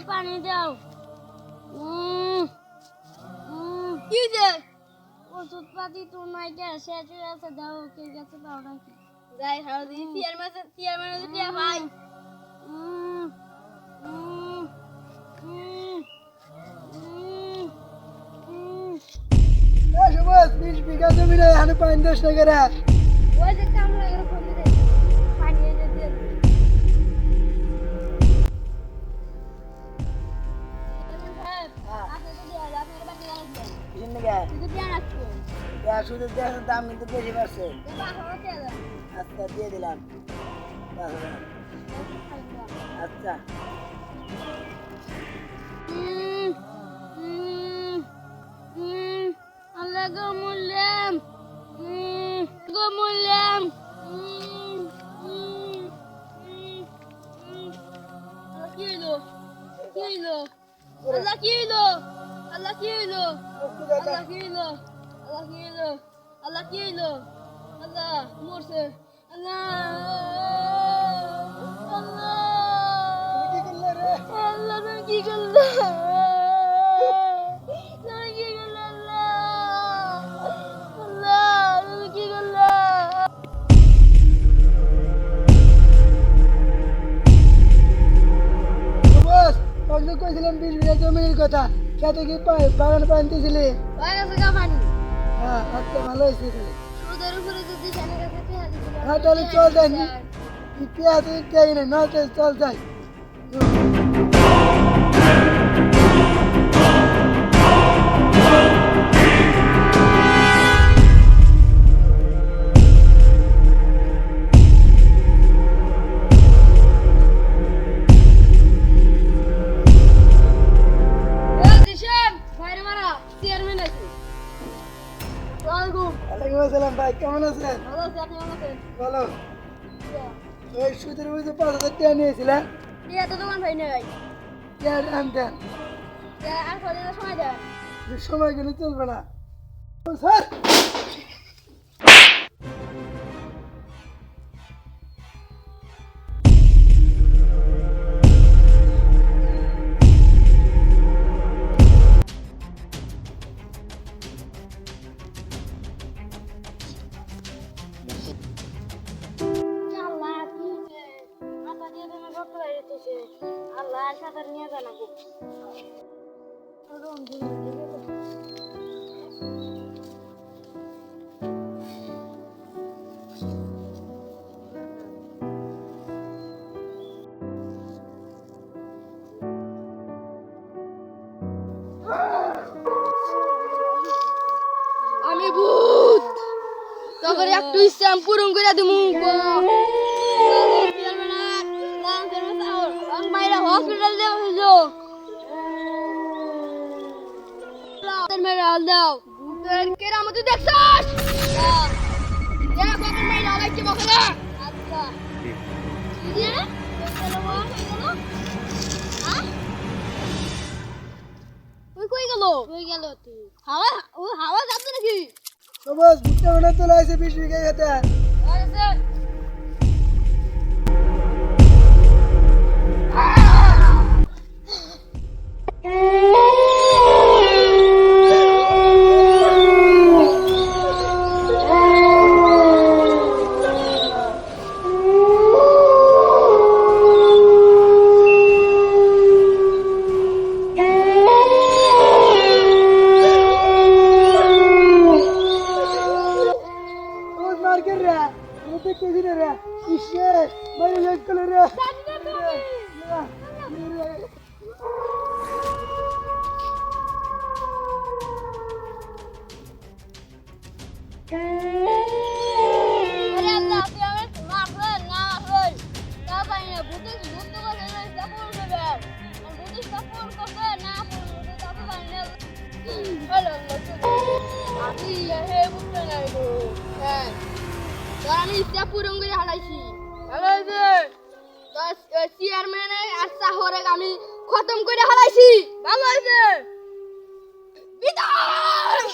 পানি দাও। কি যে ওষুধ পাতি তো নাই, শেষ হয়ে আছে, দাও কে গেছে পাও নাকি? যাই হাও দি টিয়ার মানে টিয়া ভাই। সুভাষ 20 বিঘা জমি রে এখানে পানি দোষ না করে ওই যে কামলা করে ফোন দিলে পানি এনে দিয়ে শুধু দেশের দাম কিন্তু বেশি পাচ্ছে। আচ্ছা দিয়ে দিলাম। আচ্ছা আল্লাহ গো মুল্লাম, গো মুল্লাম, কি হইলো? কি হইলো? আল্লাহ কি হইলো? আল্লাহ কি হইলো? আল্লাহ কি হইলো? আল্লাহ কি হইলো? আল্লাহ কি হইলো? আল্লাহ মরছে। আল্লাহ আল্লাহ আল্লাহ তুমি কি করলে? তুমি কি করলে? আল্লাহ আল্লাহ তুমি কি করলে? সুভাষ তোকে কইছিলাম 20 বিঘা জমির কথা, খেতে কি বাগান পানি দিছিলি? হয়ে গেছে গা পানি। হ্যাঁ আচ্ছা ভালো হয়েছে তাহলে। সুদের উপরে যদি জানে কাছে টিয়া দিছিল। হ্যাঁ তাহলে চল যাই, ইতিহাস দেয় না নয়, চল যাই। ওয়ালাইকুম আসসালাম ভাই, কেমন আছেন? ভালো। ওই সুদের মধ্যে 5,000 টাকা নিয়েছিলেন, আনতেন সময় গেলে চলবে না। ও স্যার আল্লাহ সাঁতার নিয়ে জানাবো। আমি ভূত, তখন একটু ইচ্ছা পূরণ করে দিমু। মাইরা হসপিটাল দেওয়া হইলো, মেয়েরা হাল দাও। ভূতের কেরামতি দেখছস? দেখ বাবার মাইরা হালাইছি বকরা। আচ্ছা দিয়ে কই গেল? কই গেল তুই? হাওয়া ও হাওয়া যাচ্ছে নাকি? সুভাষ ভুট্টা মানে তোলা আছে 20 বিঘা খেতে। আচ্ছা আরে আল্লাহ তুই আমার মাফ কর, না কর তা পাই না। ভূতে ভূত করে না সাপোর্ট করবে, ভূতে সাপোর্ট করবে না করবে তা পাই না। হ্যালো আমি হে ভূতে নাই গো। হ্যাঁ তোর আমি ইচ্ছা পূরণ করে হালাইছি। হ্যালো যে তোর চেয়ারম্যানে আচ্ছা হরে আমি খতম করে হালাইছি। ভালো হয়েছে বিদায়।